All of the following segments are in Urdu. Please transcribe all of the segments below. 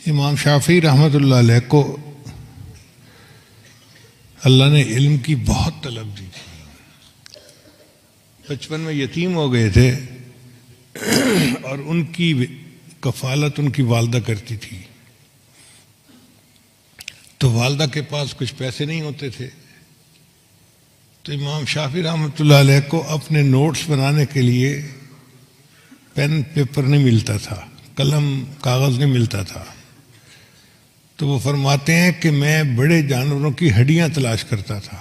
امام شافعی رحمۃ اللہ علیہ کو اللہ نے علم کی بہت طلب دی تھی۔ بچپن میں یتیم ہو گئے تھے اور ان کی کفالت ان کی والدہ کرتی تھی، تو والدہ کے پاس کچھ پیسے نہیں ہوتے تھے، تو امام شافعی رحمۃ اللہ علیہ کو اپنے نوٹس بنانے کے لیے پین پیپر نہیں ملتا تھا، قلم کاغذ نہیں ملتا تھا، تو وہ فرماتے ہیں کہ میں بڑے جانوروں کی ہڈیاں تلاش کرتا تھا،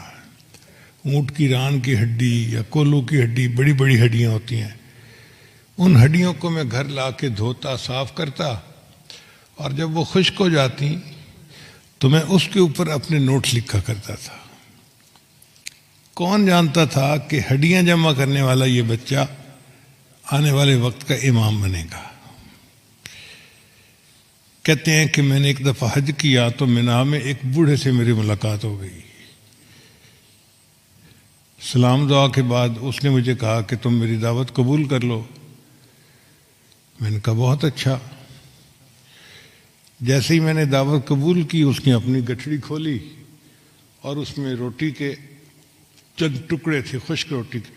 اونٹ کی ران کی ہڈی یا کولو کی ہڈی، بڑی بڑی ہڈیاں ہوتی ہیں، ان ہڈیوں کو میں گھر لا کے دھوتا صاف کرتا، اور جب وہ خشک ہو جاتی تو میں اس کے اوپر اپنے نوٹس لکھا کرتا تھا۔ کون جانتا تھا کہ ہڈیاں جمع کرنے والا یہ بچہ آنے والے وقت کا امام بنے گا۔ کہتے ہیں کہ میں نے ایک دفعہ حج کیا تو مینا میں ایک بوڑھے سے میری ملاقات ہو گئی۔ سلام دعا کے بعد اس نے مجھے کہا کہ تم میری دعوت قبول کر لو۔ میں نے کہا بہت اچھا۔ جیسے ہی میں نے دعوت قبول کی، اس نے اپنی گٹھڑی کھولی اور اس میں روٹی کے چند ٹکڑے تھے، خشک روٹی کے،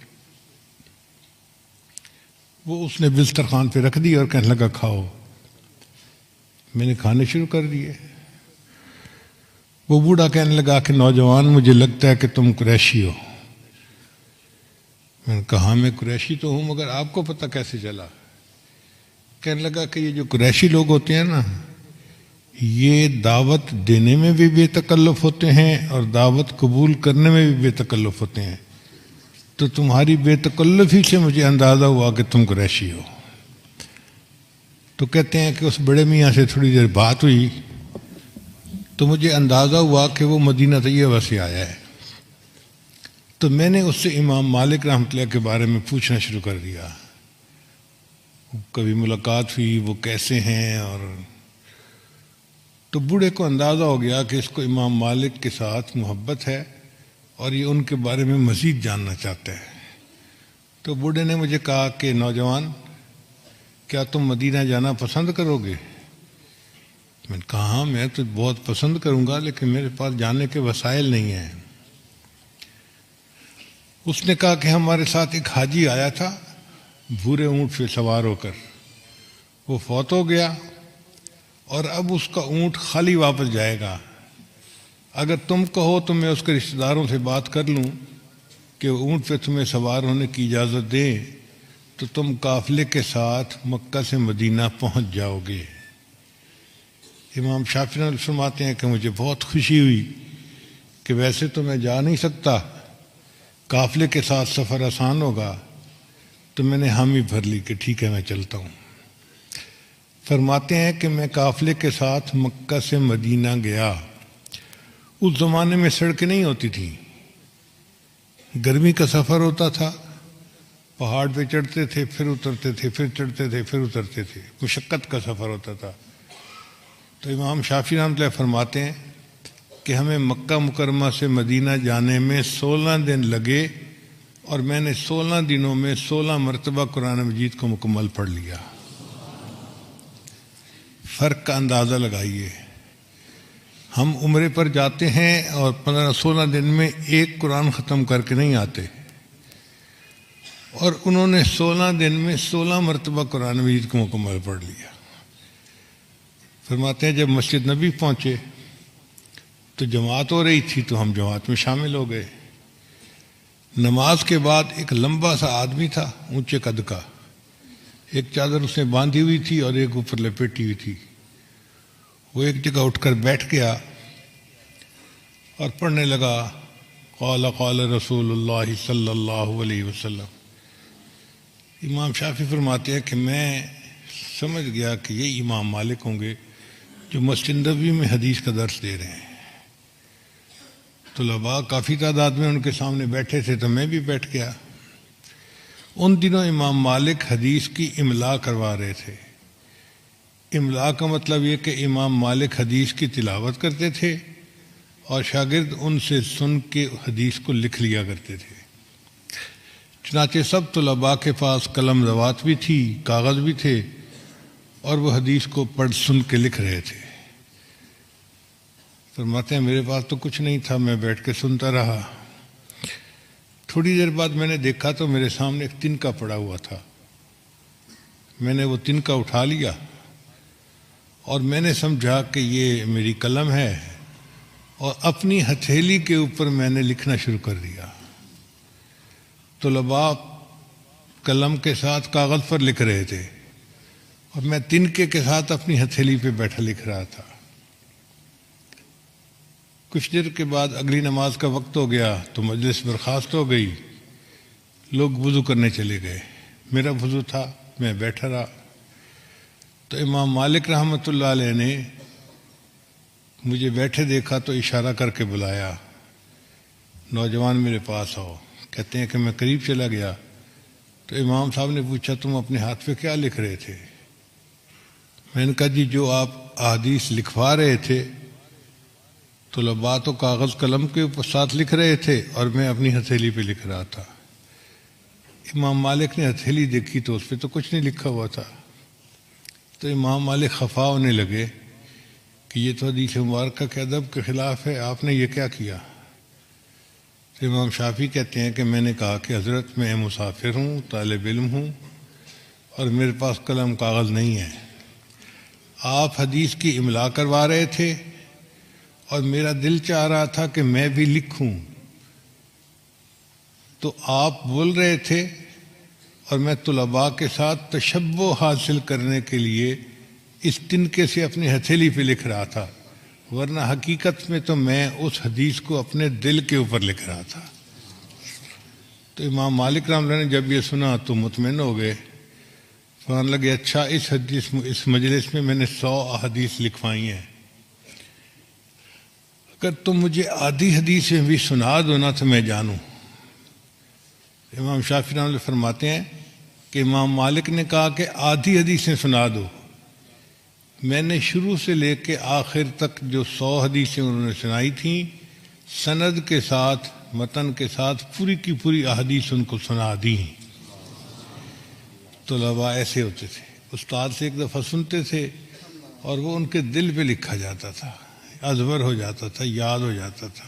وہ اس نے بسترخوان پہ رکھ دی اور کہنے لگا کھاؤ۔ میں نے کھانے شروع کر دیے۔ وہ بوڑھا کہنے لگا کہ نوجوان، مجھے لگتا ہے کہ تم قریشی ہو۔ میں نے کہا ہاں میں قریشی تو ہوں، مگر آپ کو پتہ کیسے چلا؟ کہنے لگا کہ یہ جو قریشی لوگ ہوتے ہیں نا، یہ دعوت دینے میں بھی بے تکلف ہوتے ہیں اور دعوت قبول کرنے میں بھی بے تکلف ہوتے ہیں، تو تمہاری بے تکلفی سے مجھے اندازہ ہوا کہ تم قریشی ہو۔ تو کہتے ہیں کہ اس بڑے میاں سے تھوڑی دیر بات ہوئی تو مجھے اندازہ ہوا کہ وہ مدینہ طیبہ سے آیا ہے، تو میں نے اس سے امام مالک رحمۃ اللہ کے بارے میں پوچھنا شروع کر دیا۔ کبھی ملاقات ہوئی، وہ کیسے ہیں، اور تو بوڑھے کو اندازہ ہو گیا کہ اس کو امام مالک کے ساتھ محبت ہے اور یہ ان کے بارے میں مزید جاننا چاہتا ہے۔ تو بوڑھے نے مجھے کہا کہ نوجوان، کیا تم مدینہ جانا پسند کرو گے؟ میں نے کہا ہاں میں تو بہت پسند کروں گا، لیکن میرے پاس جانے کے وسائل نہیں ہیں۔ اس نے کہا کہ ہمارے ساتھ ایک حاجی آیا تھا بھورے اونٹ پہ سوار ہو کر، وہ فوت ہو گیا اور اب اس کا اونٹ خالی واپس جائے گا۔ اگر تم کہو تو میں اس کے رشتہ داروں سے بات کر لوں کہ اونٹ پہ تمہیں سوار ہونے کی اجازت دیں تو تم قافلے کے ساتھ مکہ سے مدینہ پہنچ جاؤ گے۔ امام شافعی فرماتے ہیں کہ مجھے بہت خوشی ہوئی کہ ویسے تو میں جا نہیں سکتا، قافلے کے ساتھ سفر آسان ہوگا، تو میں نے حامی بھر لی کہ ٹھیک ہے میں چلتا ہوں۔ فرماتے ہیں کہ میں قافلے کے ساتھ مکہ سے مدینہ گیا۔ اس زمانے میں سڑکیں نہیں ہوتی تھیں، گرمی کا سفر ہوتا تھا، پہاڑ پہ چڑھتے تھے پھر اترتے تھے، پھر چڑھتے تھے پھر اترتے تھے، مشقت کا سفر ہوتا تھا۔ تو امام شافعی رحمۃ اللہ فرماتے ہیں کہ ہمیں مکہ مکرمہ سے مدینہ جانے میں 16 دن لگے اور میں نے 16 دنوں میں 16 مرتبہ قرآن مجید کو مکمل پڑھ لیا۔ فرق کا اندازہ لگائیے، ہم عمرے پر جاتے ہیں اور 15-16 دن میں ایک قرآن ختم کر کے نہیں آتے، اور انہوں نے 16 دن میں 16 مرتبہ قرآن مجید کو مکمل پڑھ لیا۔ فرماتے ہیں جب مسجد نبی پہنچے تو جماعت ہو رہی تھی تو ہم جماعت میں شامل ہو گئے۔ نماز کے بعد ایک لمبا سا آدمی تھا، اونچے قد کا، ایک چادر اس نے باندھی ہوئی تھی اور ایک اوپر لپیٹی ہوئی تھی۔ وہ ایک جگہ اٹھ کر بیٹھ گیا اور پڑھنے لگا قال قال رسول اللہ صلی اللہ علیہ وسلم۔ امام شافعی فرماتے ہیں کہ میں سمجھ گیا کہ یہ امام مالک ہوں گے جو مسجد نبوی میں حدیث کا درس دے رہے ہیں۔ طلباء کافی تعداد میں ان کے سامنے بیٹھے تھے تو میں بھی بیٹھ گیا۔ ان دنوں امام مالک حدیث کی املا کروا رہے تھے۔ املا کا مطلب یہ کہ امام مالک حدیث کی تلاوت کرتے تھے اور شاگرد ان سے سن کے حدیث کو لکھ لیا کرتے تھے۔ چنانچہ سب طلباء کے پاس قلم روات بھی تھی، کاغذ بھی تھے، اور وہ حدیث کو پڑھ سن کے لکھ رہے تھے۔ فرماتے ہیں میرے پاس تو کچھ نہیں تھا، میں بیٹھ کے سنتا رہا۔ تھوڑی دیر بعد میں نے دیکھا تو میرے سامنے ایک تنکا پڑا ہوا تھا۔ میں نے وہ تنکا اٹھا لیا اور میں نے سمجھا کہ یہ میری قلم ہے، اور اپنی ہتھیلی کے اوپر میں نے لکھنا شروع کر دیا۔ طلباء قلم کے ساتھ کاغذ پر لکھ رہے تھے اور میں تنکے کے ساتھ اپنی ہتھیلی پہ بیٹھا لکھ رہا تھا۔ کچھ دیر کے بعد اگلی نماز کا وقت ہو گیا تو مجلس برخاست ہو گئی، لوگ وضو کرنے چلے گئے، میرا وضو تھا، میں بیٹھا رہا۔ تو امام مالک رحمۃ اللہ علیہ نے مجھے بیٹھے دیکھا تو اشارہ کر کے بلایا، نوجوان میرے پاس آؤ۔ کہتے ہیں کہ میں قریب چلا گیا تو امام صاحب نے پوچھا تم اپنے ہاتھ پہ کیا لکھ رہے تھے؟ میں نے کہا جی جو آپ احادیث لکھوا رہے تھے، طلباء تو کاغذ قلم کے اوپر ساتھ لکھ رہے تھے اور میں اپنی ہتھیلی پہ لکھ رہا تھا۔ امام مالک نے ہتھیلی دیکھی تو اس پہ تو کچھ نہیں لکھا ہوا تھا۔ تو امام مالک خفا ہونے لگے کہ یہ تو حدیث مبارکہ کے ادب کے خلاف ہے، آپ نے یہ کیا کیا؟ تو امام شافعی کہتے ہیں کہ میں نے کہا کہ حضرت میں مسافر ہوں، طالب علم ہوں، اور میرے پاس قلم کاغذ نہیں ہے۔ آپ حدیث کی املا کروا رہے تھے اور میرا دل چاہ رہا تھا کہ میں بھی لکھوں، تو آپ بول رہے تھے اور میں طلباء کے ساتھ تشبہ حاصل کرنے کے لیے اس تنکے سے اپنی ہتھیلی پہ لکھ رہا تھا، ورنہ حقیقت میں تو میں اس حدیث کو اپنے دل کے اوپر لکھ رہا تھا۔ تو امام مالک رحمۃ اللہ نے جب یہ سنا تو مطمئن ہو گئے، فرمانے لگے اچھا اس مجلس میں نے 100 احادیث لکھوائی ہیں، اگر تم مجھے آدھی حدیث بھی سنا دو نا تو میں جانوں۔ امام شافعی رحمۃ اللہ فرماتے ہیں کہ امام مالک نے کہا کہ آدھی حدیثیں سنا دو، میں نے شروع سے لے کے آخر تک جو 100 حدیثیں انہوں نے سنائی تھیں، سند کے ساتھ، متن کے ساتھ پوری کی پوری احادیث ان کو سنا دی۔ طلباء ایسے ہوتے تھے، استاد سے ایک دفعہ سنتے تھے اور وہ ان کے دل پہ لکھا جاتا تھا، ازبر ہو جاتا تھا، یاد ہو جاتا تھا۔